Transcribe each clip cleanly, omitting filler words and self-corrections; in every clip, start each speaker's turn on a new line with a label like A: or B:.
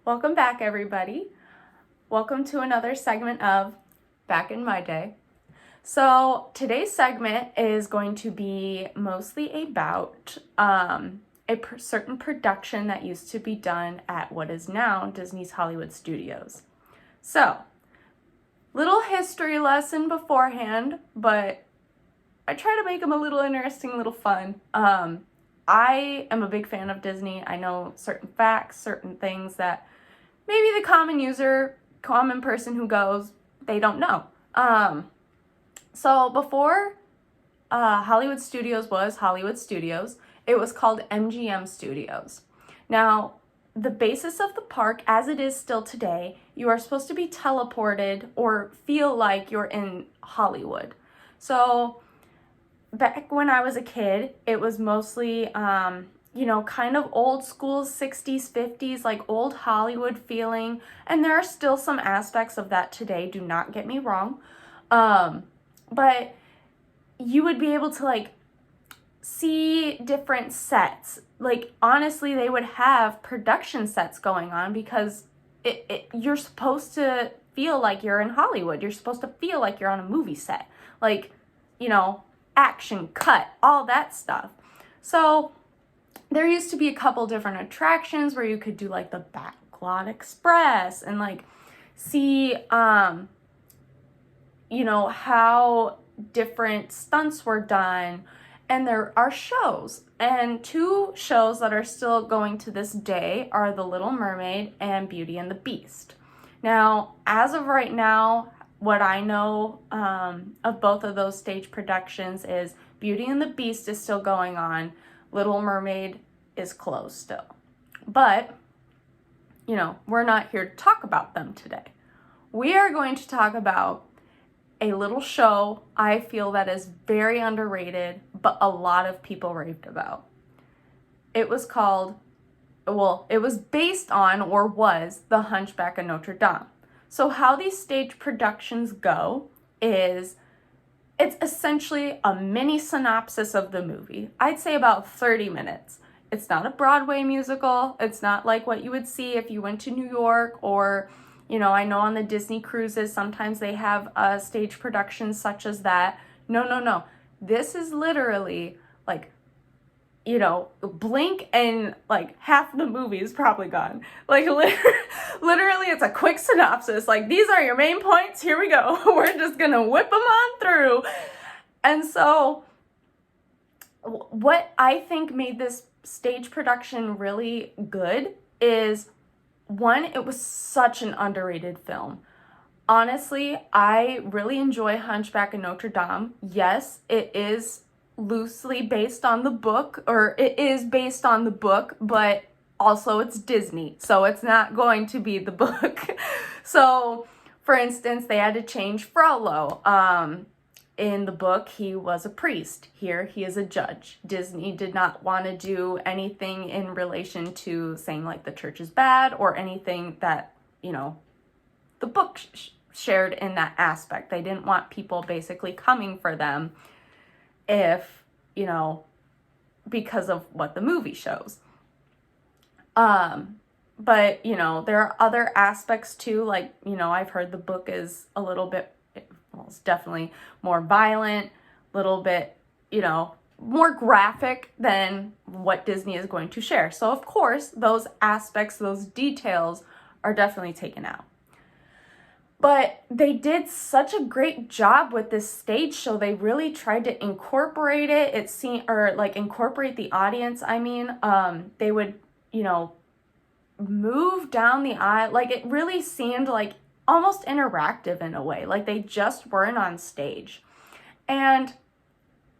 A: Welcome back, everybody. Welcome to another segment of Back in My Day. So today's segment is going to be mostly about certain production that used to be done at what is now Disney's Hollywood Studios. So, little history lesson beforehand, but I try to make them a little interesting, a little fun. I am a big fan of Disney. I know certain facts, certain things that maybe the common person who goes, they don't know. So before Hollywood Studios was Hollywood Studios, it was called MGM Studios. Now, the basis of the park, as it is still today, you are supposed to be teleported or feel like you're in Hollywood. So back when I was a kid, it was mostly, kind of old school 60s, 50s, like old Hollywood feeling. And there are still some aspects of that today, do not get me wrong. But you would be able to see different sets. Honestly, they would have production sets going on because you're supposed to feel like you're in Hollywood. You're supposed to feel like you're on a movie set. Action, cut, all that stuff. So there used to be a couple different attractions where you could do the Backlot Express and see how different stunts were done. And there are shows, and two shows that are still going to this day are The Little Mermaid and Beauty and the Beast. Now, as of right now, what I know of both of those stage productions is Beauty and the Beast is still going on. Little Mermaid is closed still. But, we're not here to talk about them today. We are going to talk about a little show I feel that is very underrated, but a lot of people raved about. It was based on, or was, The Hunchback of Notre Dame. So how these stage productions go is it's essentially a mini synopsis of the movie. I'd say about 30 minutes. It's not a Broadway musical. It's not like what you would see if you went to New York or, I know on the Disney cruises, sometimes they have stage productions such as that. No. This is literally blink and half the movie is probably gone. Literally it's a quick synopsis. These are your main points. Here we go. We're just going to whip them on through. And so what I think made this stage production really good is, one, it was such an underrated film. Honestly, I really enjoy Hunchback of Notre Dame. Yes, it is loosely based on the book, or it is based on the book, but also it's Disney, so it's not going to be the book. So, for instance, they had to change Frollo. In the book, he was a priest. Here, he is a judge. Disney did not want to do anything in relation to saying the church is bad or anything that, the book shared in that aspect. They didn't want people basically coming for them if, because of what the movie shows. But, there are other aspects too, I've heard the book is a little bit, it's definitely more violent, little bit, more graphic than what Disney is going to share. So, of course, those aspects, those details are definitely taken out. But they did such a great job with this stage show. They really tried to incorporate it. Incorporate the audience. They would, move down the aisle. It really seemed almost interactive in a way. They just weren't on stage. And,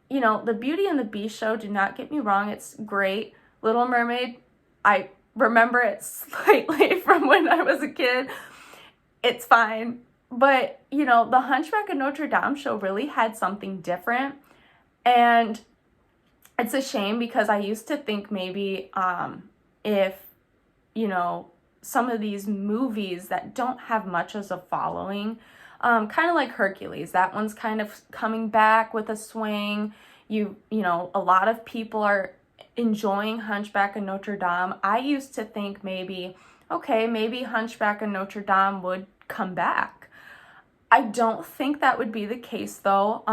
A: the Beauty and the Beast show, do not get me wrong, it's great. Little Mermaid, I remember it slightly from when I was a kid. It's fine. But, the Hunchback of Notre Dame show really had something different. And it's a shame because I used to think maybe if, some of these movies that don't have much as a following, kind of like Hercules, that one's kind of coming back with a swing. A lot of people are enjoying Hunchback of Notre Dame. I used to think maybe okay, maybe Hunchback of Notre Dame would come back. I don't think that would be the case though,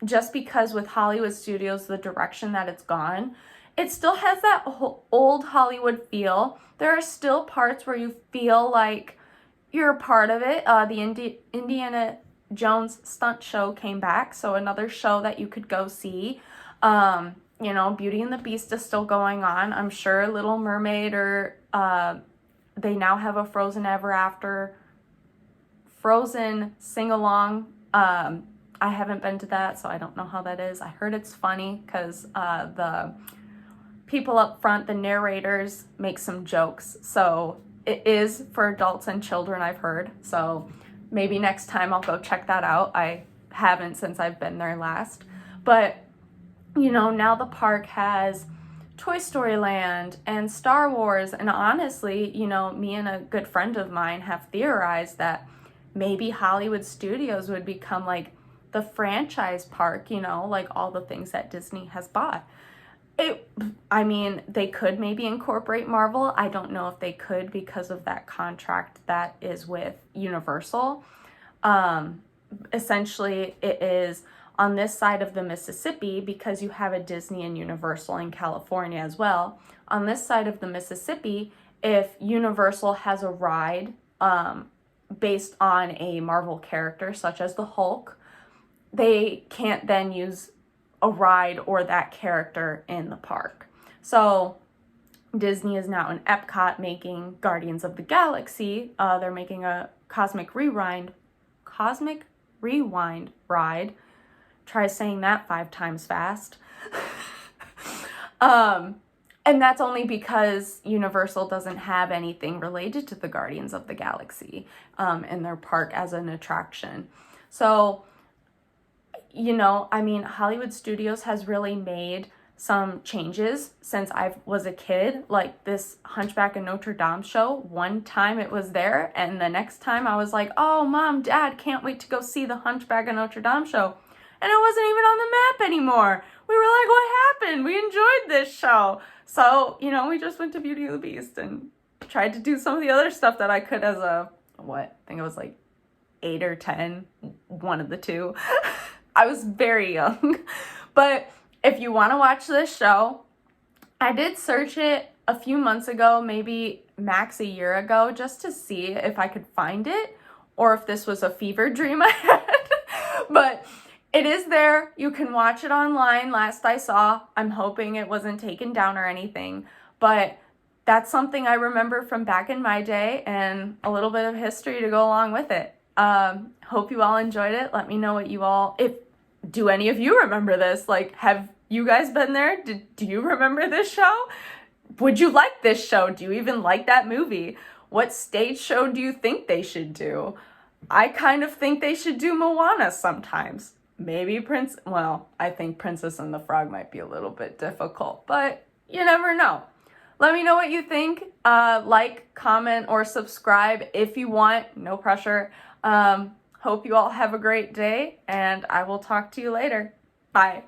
A: just because with Hollywood Studios, the direction that it's gone, it still has that old Hollywood feel. There are still parts where you feel like you're a part of it. The Indiana Jones stunt show came back, so another show that you could go see. You know, Beauty and the Beast is still going on. I'm sure Little Mermaid or they now have a Frozen Ever After, Frozen sing-along. I haven't been to that, so I don't know how that is. I heard it's funny because the people up front, the narrators, make some jokes. So it is for adults and children, I've heard. So maybe next time I'll go check that out. I haven't since I've been there last. But, you know, now the park has Toy Story Land and Star Wars. And honestly, you know, me and a good friend of mine have theorized that maybe Hollywood Studios would become like the franchise park, you know, like all the things that Disney has bought. I mean, they could maybe incorporate Marvel. I don't know if they could because of that contract that is with Universal. Essentially, it is on this side of the Mississippi because you have a Disney and Universal in California as well. On this side of the Mississippi, if Universal has a ride based on a Marvel character, such as the Hulk, they can't then use a ride or that character in the park. So Disney is now in Epcot making Guardians of the Galaxy. They're making a Cosmic Rewind ride. Try saying that 5 times fast. And that's only because Universal doesn't have anything related to the Guardians of the Galaxy in their park as an attraction. So, you know, I mean, Hollywood Studios has really made some changes since I was a kid. Like this Hunchback of Notre Dame show, one time it was there, and the next time I was like, oh, Mom, Dad, can't wait to go see the Hunchback of Notre Dame show. And it wasn't even on the map anymore. We were like, what happened? We enjoyed this show. So, you know, we just went to Beauty and the Beast and tried to do some of the other stuff that I could as a, I think I was like 8 or 10, one of the two. I was very young. But if you want to watch this show, I did search it a few months ago, maybe max a year ago, just to see if I could find it or if this was a fever dream I had. But it is there. You can watch it online. Last I saw, I'm hoping it wasn't taken down or anything. But that's something I remember from back in my day and a little bit of history to go along with it. Hope you all enjoyed it. Let me know what you all, do any of you remember this? Like, have you guys been there? Do you remember this show? Would you like this show? Do you even like that movie? What stage show do you think they should do? I kind of think they should do Moana sometimes. Maybe I think Princess and the Frog might be a little bit difficult, but you never know. Let me know what you think. Like, comment, or subscribe if you want. No pressure. Hope you all have a great day, and I will talk to you later. Bye.